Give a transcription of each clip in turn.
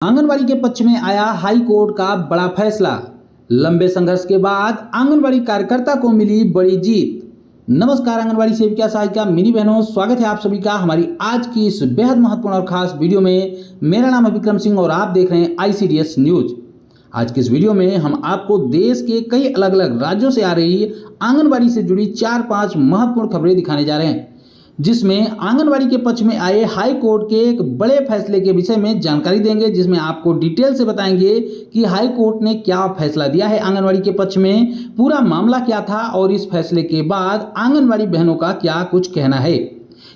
आंगनबाड़ी के पक्ष में आया हाई कोर्ट का बड़ा फैसला। लंबे संघर्ष के बाद आंगनबाड़ी कार्यकर्ता को मिली बड़ी जीत। नमस्कार आंगनबाड़ी सेविका सहायिका मिनी बहनों, स्वागत है आप सभी का हमारी आज की इस बेहद महत्वपूर्ण और खास वीडियो में। मेरा नाम है विक्रम सिंह और आप देख रहे हैं ICDS न्यूज। आज की इस वीडियो में हम आपको देश के कई अलग अलग राज्यों से आ रही आंगनबाड़ी से जुड़ी 4-5 महत्वपूर्ण खबरें दिखाने जा रहे हैं, जिसमें आंगनबाड़ी के पक्ष में आए हाई कोर्ट के एक बड़े फैसले के विषय में जानकारी देंगे, जिसमें आपको डिटेल से बताएंगे कि हाई कोर्ट ने क्या फैसला दिया है आंगनबाड़ी के पक्ष में, पूरा मामला क्या था और इस फैसले के बाद आंगनबाड़ी बहनों का क्या कुछ कहना है।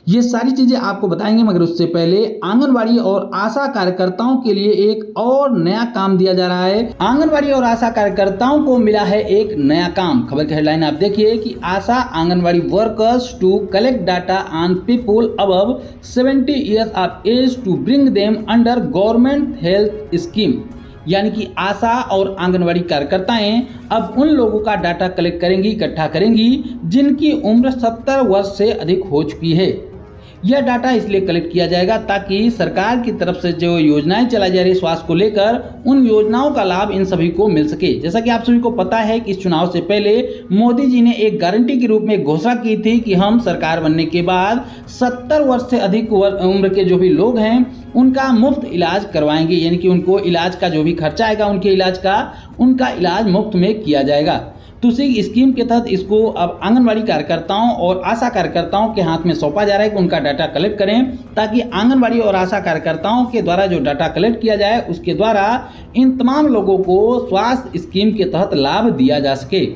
ये सारी चीजें आपको बताएंगे, मगर उससे पहले आंगनबाड़ी और आशा कार्यकर्ताओं के लिए एक और नया काम दिया जा रहा है। आंगनबाड़ी और आशा कार्यकर्ताओं को मिला है एक नया काम। खबर की हेडलाइन आप देखिए कि Asha Anganwadi workers to collect data on people above 70 years of age to bring them under government health scheme. यानी कि आशा और आंगनबाड़ी कार्यकर्ताएं अब उन लोगों का डाटा कलेक्ट करेंगी, इकट्ठा करेंगी जिनकी उम्र 70 वर्ष से अधिक हो चुकी है। यह डाटा इसलिए कलेक्ट किया जाएगा ताकि सरकार की तरफ से जो योजनाएं चलाई जा रही स्वास्थ्य को लेकर, उन योजनाओं का लाभ इन सभी को मिल सके। जैसा कि आप सभी को पता है कि इस चुनाव से पहले मोदी जी ने एक गारंटी के रूप में घोषणा की थी कि हम सरकार बनने के बाद 70 वर्ष से अधिक उम्र के जो भी लोग हैं उनका मुफ्त इलाज करवाएंगे। यानी कि उनको इलाज का जो भी खर्चा आएगा उनका इलाज मुफ्त में किया जाएगा। तो उसी स्कीम के तहत इसको अब आंगनबाड़ी कार्यकर्ताओं और आशा कार्यकर्ताओं के हाथ में सौंपा जा रहा है कि उनका डाटा कलेक्ट करें, ताकि आंगनबाड़ी और आशा कार्यकर्ताओं के द्वारा जो डाटा कलेक्ट किया जाए उसके द्वारा इन तमाम लोगों को स्वास्थ्य स्कीम के तहत लाभ दिया जा सके।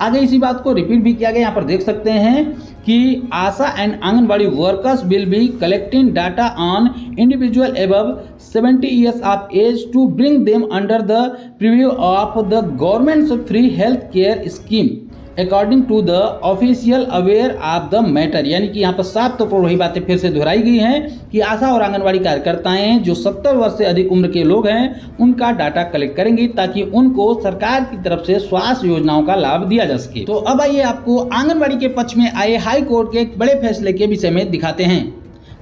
आगे इसी बात को रिपीट भी किया गया। यहाँ पर देख सकते हैं कि ASHA and anganwadi workers will be collecting data on individual above 70 years of age to bring them under the preview of the government's free health care scheme according to the official aware of the matter. यानी कि यहाँ पर साफ तौर पर वही बातें फिर से दोहराई गई हैं कि आशा और आंगनबाड़ी कार्यकर्ताएं जो 70 वर्ष से अधिक उम्र के लोग हैं उनका डाटा कलेक्ट करेंगी, ताकि उनको सरकार की तरफ से स्वास्थ्य योजनाओं का लाभ दिया जा सके। तो अब आइए आपको आंगनबाड़ी के पक्ष में आए हाई कोर्ट के एक बड़े फैसले के विषय में दिखाते हैं।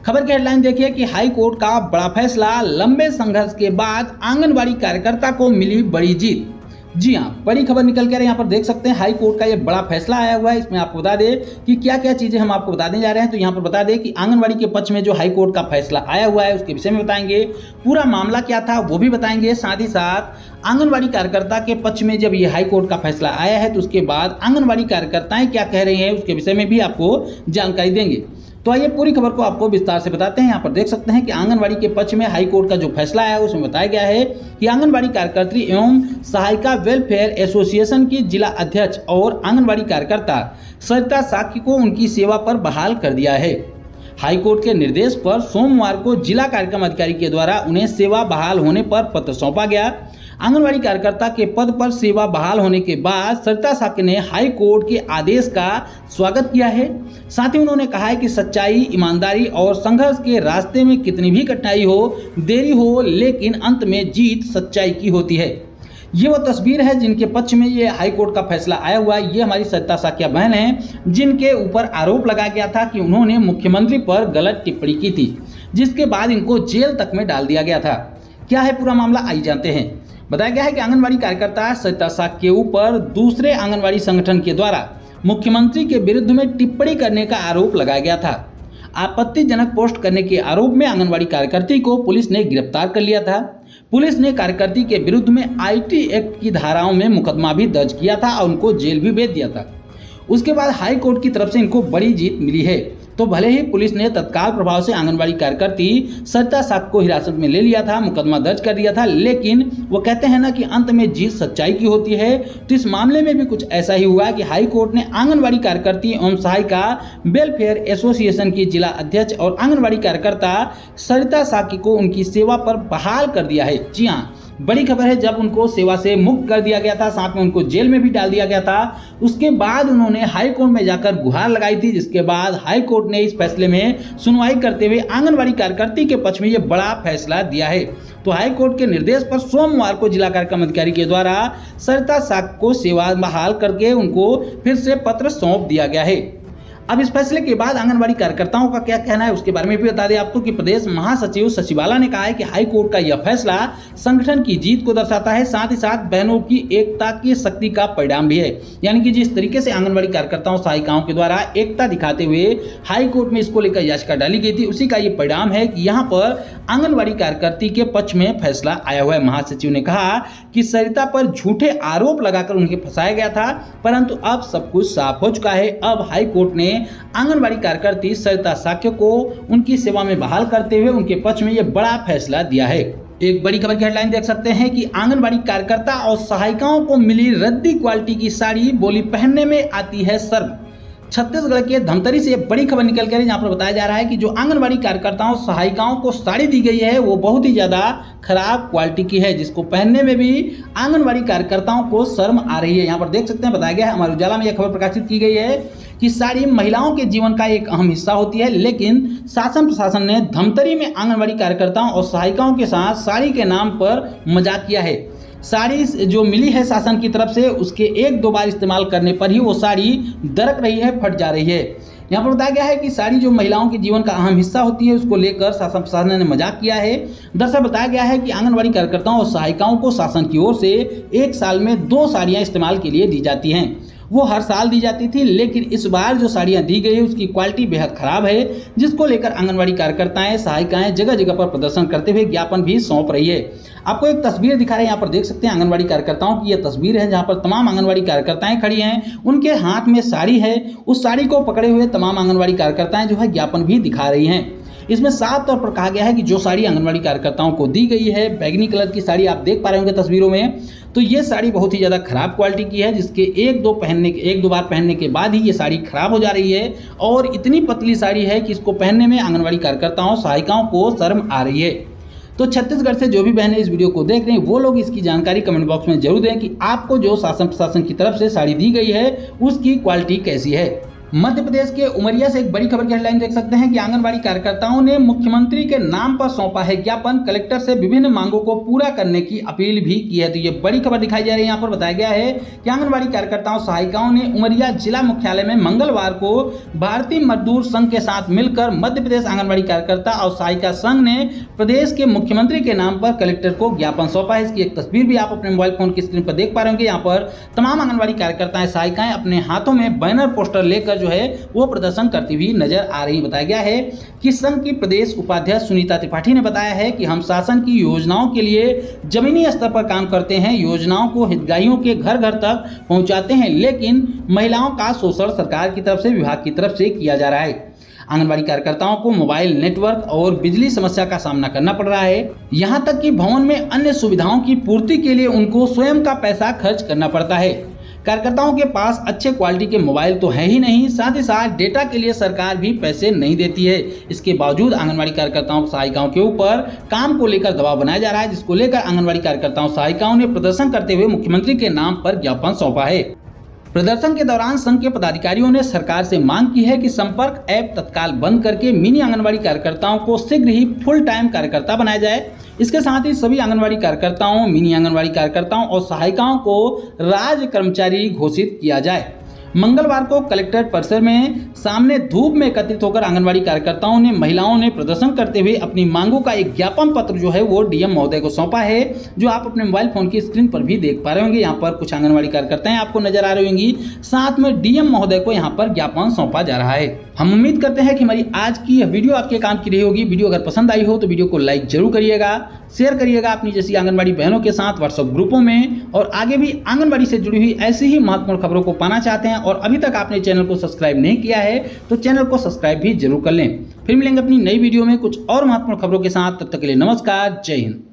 खबर की हेडलाइन देखिए कि हाई कोर्ट का बड़ा फैसला, लंबे संघर्ष के बाद आंगनबाड़ी कार्यकर्ता को मिली बड़ी जीत। जी हाँ, बड़ी खबर निकल कर यहाँ पर देख सकते हैं हाई कोर्ट का ये बड़ा फैसला आया हुआ है। इसमें आपको बता दें कि क्या क्या चीजें हम आपको बताने जा रहे हैं। तो यहाँ पर बता दें कि आंगनबाड़ी के पक्ष में जो हाई कोर्ट का फैसला आया हुआ है उसके विषय में बताएंगे, पूरा मामला क्या था वो भी बताएंगे। साथ ही साथ आंगनबाड़ी कार्यकर्ता के पक्ष में जब ये हाई कोर्ट का फैसला आया है तो उसके बाद आंगनबाड़ी कार्यकर्ताएं क्या कह रही हैं उसके विषय में भी आपको जानकारी देंगे। तो आइए पूरी खबर को आपको विस्तार से बताते हैं। यहाँ पर देख सकते हैं कि आंगनबाड़ी के पक्ष में हाई कोर्ट का जो फैसला है उसमें बताया गया है कि आंगनबाड़ी कार्यकर्त्री एवं सहायिका वेलफेयर एसोसिएशन की जिला अध्यक्ष और आंगनबाड़ी कार्यकर्ता सरिता साक्य को उनकी सेवा पर बहाल कर दिया है। हाई कोर्ट के निर्देश पर सोमवार को जिला कार्यक्रम अधिकारी के द्वारा उन्हें सेवा बहाल होने पर पत्र सौंपा गया। आंगनबाड़ी कार्यकर्ता के पद पर सेवा बहाल होने के बाद सरिता साक्य ने हाई कोर्ट के आदेश का स्वागत किया है। साथ ही उन्होंने कहा है कि सच्चाई, ईमानदारी और संघर्ष के रास्ते में कितनी भी कठिनाई हो, देरी हो, लेकिन अंत में जीत सच्चाई की होती है। ये वो तस्वीर है जिनके पक्ष में ये हाई कोर्ट का फैसला आया हुआ है। ये हमारी सरिता साक्य बहन हैं जिनके ऊपर आरोप लगाया गया था कि उन्होंने मुख्यमंत्री पर गलत टिप्पणी की थी, जिसके बाद इनको जेल तक में डाल दिया गया था। क्या है पूरा मामला, आइए जानते हैं। बताया गया है कि आंगनबाड़ी कार्यकर्ता सरिता साक्य के ऊपर दूसरे आंगनबाड़ी संगठन के द्वारा मुख्यमंत्री के विरुद्ध में टिप्पणी करने का आरोप लगाया गया था। आपत्तिजनक पोस्ट करने के आरोप में आंगनबाड़ी कार्यकर्ती को पुलिस ने गिरफ्तार कर लिया था। पुलिस ने कार्यकर्ती के विरुद्ध में IT एक्ट की धाराओं में मुकदमा भी दर्ज किया था और उनको जेल भी भेज दिया था। उसके बाद हाई कोर्ट की तरफ से इनको बड़ी जीत मिली है। तो भले ही पुलिस ने तत्काल प्रभाव से आंगनबाड़ी कार्यकर्ती सरिता साक्य को हिरासत में ले लिया था, मुकदमा दर्ज कर दिया था, लेकिन वो कहते हैं ना कि अंत में जीत सच्चाई की होती है। तो इस मामले में भी कुछ ऐसा ही हुआ कि हाई कोर्ट ने आंगनबाड़ी कार्यकर्ती एवं सहायिका वेलफेयर एसोसिएशन की जिला अध्यक्ष और आंगनबाड़ी कार्यकर्ता सरिता साक्य को उनकी सेवा पर बहाल कर दिया है। जी हाँ, बड़ी खबर है। जब उनको सेवा से मुक्त कर दिया गया था, साथ में उनको जेल में भी डाल दिया गया था, उसके बाद उन्होंने हाई कोर्ट में जाकर गुहार लगाई थी, जिसके बाद हाई कोर्ट ने इस फैसले में सुनवाई करते हुए आंगनबाड़ी कार्यकर्ती के पक्ष में यह बड़ा फैसला दिया है। तो हाई कोर्ट के निर्देश पर सोमवार को जिला कार्यक्रम अधिकारी के द्वारा सरिता साक्य को सेवा बहाल करके उनको फिर से पत्र सौंप दिया गया है। अब इस फैसले के बाद आंगनबाड़ी कार्यकर्ताओं का क्या कहना है उसके बारे में भी बता दें आपको कि प्रदेश महासचिव सचिवालय ने कहा है कि हाई कोर्ट का यह फैसला संगठन की जीत को दर्शाता है, साथ ही साथ बहनों की एकता की शक्ति का परिणाम भी है। यानी कि जिस तरीके से आंगनबाड़ी कार्यकर्ताओं सहायिकाओं के द्वारा एकता दिखाते हुए हाई कोर्ट में इसको लेकर याचिका डाली गई थी, उसी का ये परिणाम है कि यहाँ पर आंगनबाड़ी कार्यकर्ती के पक्ष में फैसला आया हुआ है। महासचिव ने कहा कि सरिता पर झूठे आरोप लगाकर उनके फंसाया गया था, परंतु अब सब कुछ साफ हो चुका है। अब हाई कोर्ट ने आंगनबाड़ी कार्यकर्ती सरिता साक्य को उनकी सेवा में बहाल करते हुए उनके पक्ष में यह बड़ा फैसला दिया है। एक बड़ी खबर की हेडलाइन देख सकते हैं कि आंगनबाड़ी कार्यकर्ता और सहायिकाओं को मिली रद्दी क्वालिटी की साड़ी, बोली पहनने में आती है शर्म। छत्तीसगढ़ के धमतरी से बड़ी खबर निकल कर यहाँ पर बताया जा रहा है कि जो आंगनबाड़ी कार्यकर्ताओं सहायिकाओं को साड़ी दी गई है वो बहुत ही ज़्यादा खराब क्वालिटी की है, जिसको पहनने में भी आंगनबाड़ी कार्यकर्ताओं को शर्म आ रही है। यहाँ पर देख सकते हैं, बताया गया है, हमारे उजाला में यह खबर प्रकाशित की गई है कि साड़ी महिलाओं के जीवन का एक अहम हिस्सा होती है, लेकिन शासन प्रशासन ने धमतरी में आंगनबाड़ी कार्यकर्ताओं और सहायिकाओं के साथ साड़ी के नाम पर मजाक किया है। साड़ी जो मिली है शासन की तरफ से, उसके एक दो बार इस्तेमाल करने पर ही वो साड़ी दरक रही है, फट जा रही है। यहाँ पर बताया गया है कि साड़ी जो महिलाओं के जीवन का अहम हिस्सा होती है, उसको लेकर शासन प्रशासन ने मजाक किया है। दरअसल बताया गया है कि आंगनबाड़ी कार्यकर्ताओं और सहायिकाओं को शासन की ओर से एक साल में 2 साड़ियाँ इस्तेमाल के लिए दी जाती हैं। वो हर साल दी जाती थी, लेकिन इस बार जो साड़ियाँ दी गई है उसकी क्वालिटी बेहद खराब है, जिसको लेकर आंगनबाड़ी कार्यकर्ताएं सहायिकाएं जगह जगह पर प्रदर्शन करते हुए ज्ञापन भी सौंप रही है। आपको एक तस्वीर दिखा रहे हैं, यहाँ पर देख सकते हैं आंगनबाड़ी कार्यकर्ताओं की यह तस्वीर है, जहाँ पर तमाम आंगनबाड़ी कार्यकर्ताएं खड़ी हैं, उनके हाथ में साड़ी है। उस साड़ी को पकड़े हुए तमाम आंगनबाड़ी कार्यकर्ताएं जो है ज्ञापन भी दिखा रही हैं। इसमें साफ तौर पर कहा गया है कि जो साड़ी आंगनबाड़ी कार्यकर्ताओं को दी गई है, बैगनी कलर की साड़ी आप देख पा रहे होंगे तस्वीरों में, तो ये साड़ी बहुत ही ज़्यादा खराब क्वालिटी की है, जिसके एक दो बार पहनने के बाद ही ये साड़ी खराब हो जा रही है। और इतनी पतली साड़ी है कि इसको पहनने में आंगनबाड़ी कार्यकर्ताओं सहायिकाओं को शर्म आ रही है। तो छत्तीसगढ़ से जो भी बहनें इस वीडियो को देख रहे हैं वो लोग इसकी जानकारी कमेंट बॉक्स में जरूर दें कि आपको जो शासन प्रशासन की तरफ से साड़ी दी गई है उसकी क्वालिटी कैसी है। मध्य प्रदेश के उमरिया से एक बड़ी खबर की हेडलाइन देख सकते हैं कि आंगनबाड़ी कार्यकर्ताओं ने मुख्यमंत्री के नाम पर सौंपा है ज्ञापन, कलेक्टर से विभिन्न मांगों को पूरा करने की अपील भी की है। तो ये बड़ी खबर दिखाई जा रही है। यहाँ पर बताया गया है कि आंगनबाड़ी कार्यकर्ताओं सहायिकाओं ने उमरिया जिला मुख्यालय में मंगलवार को भारतीय मजदूर संघ के साथ मिलकर मध्य प्रदेश आंगनबाड़ी कार्यकर्ता और सहायिका संघ ने प्रदेश के मुख्यमंत्री के नाम पर कलेक्टर को ज्ञापन सौंपा है। इसकी एक तस्वीर भी आप अपने मोबाइल फोन की स्क्रीन पर देख पा रहे होंगे। यहाँ पर तमाम आंगनबाड़ी कार्यकर्ताएं सहायिकाएं अपने हाथों में बैनर पोस्टर लेकर जो है वो प्रदर्शन करती हुई नजर आ रही। बताया गया है कि संघ की प्रदेश उपाध्यक्ष सुनीता त्रिपाठी ने बताया है कि हम शासन की योजनाओं के लिए जमीनी स्तर पर काम करते हैं, योजनाओं को हितग्राहियों के घर घर तक पहुंचाते हैं, लेकिन महिलाओं का शोषण सरकार की तरफ से, विभाग की तरफ से किया जा रहा है। आंगनबाड़ी कार्यकर्ताओं को मोबाइल नेटवर्क और बिजली समस्या का सामना करना पड़ रहा है, यहाँ तक कि भवन में अन्य सुविधाओं की पूर्ति के लिए उनको स्वयं का पैसा खर्च करना पड़ता है। कार्यकर्ताओं के पास अच्छे क्वालिटी के मोबाइल तो है ही नहीं, साथ ही साथ डेटा के लिए सरकार भी पैसे नहीं देती है। इसके बावजूद आंगनबाड़ी कार्यकर्ताओं सहायिकाओं के ऊपर काम को लेकर दबाव बनाया जा रहा है, जिसको लेकर आंगनबाड़ी कार्यकर्ताओं सहायिकाओं ने प्रदर्शन करते हुए मुख्यमंत्री के नाम पर ज्ञापन सौंपा है। प्रदर्शन के दौरान संघ के पदाधिकारियों ने सरकार से मांग की है कि संपर्क ऐप तत्काल बंद करके मिनी आंगनबाड़ी कार्यकर्ताओं को शीघ्र ही फुल टाइम कार्यकर्ता बनाया जाए। इसके साथ ही सभी आंगनबाड़ी कार्यकर्ताओं, मिनी आंगनबाड़ी कार्यकर्ताओं और सहायिकाओं को राज्य कर्मचारी घोषित किया जाए। मंगलवार को कलेक्ट्रेट परिसर में सामने धूप में एकत्रित होकर आंगनबाड़ी कार्यकर्ताओं ने, महिलाओं ने प्रदर्शन करते हुए अपनी मांगों का एक ज्ञापन पत्र जो है वो डीएम महोदय को सौंपा है, जो आप अपने मोबाइल फोन की स्क्रीन पर भी देख पा रहे होंगे। यहाँ पर कुछ आंगनबाड़ी कार्यकर्ताएं आपको नजर आ रही होंगी, साथ में डीएम महोदय को यहाँ पर ज्ञापन सौंपा जा रहा है। हम उम्मीद करते हैं कि हमारी आज की यह वीडियो आपके काम की रही होगी। वीडियो अगर पसंद आई हो तो वीडियो को लाइक जरूर करिएगा, शेयर करिएगा अपनी जैसी आंगनबाड़ी बहनों के साथ व्हाट्सएप ग्रुपों में, और आगे भी आंगनबाड़ी से जुड़ी हुई ऐसी ही महत्वपूर्ण खबरों को पाना चाहते हैं और अभी तक आपने चैनल को सब्सक्राइब नहीं किया है तो चैनल को सब्सक्राइब भी जरूर कर लें। फिर मिलेंगे अपनी नई वीडियो में कुछ और महत्वपूर्ण खबरों के साथ। तब तक के लिए नमस्कार, जय हिंद।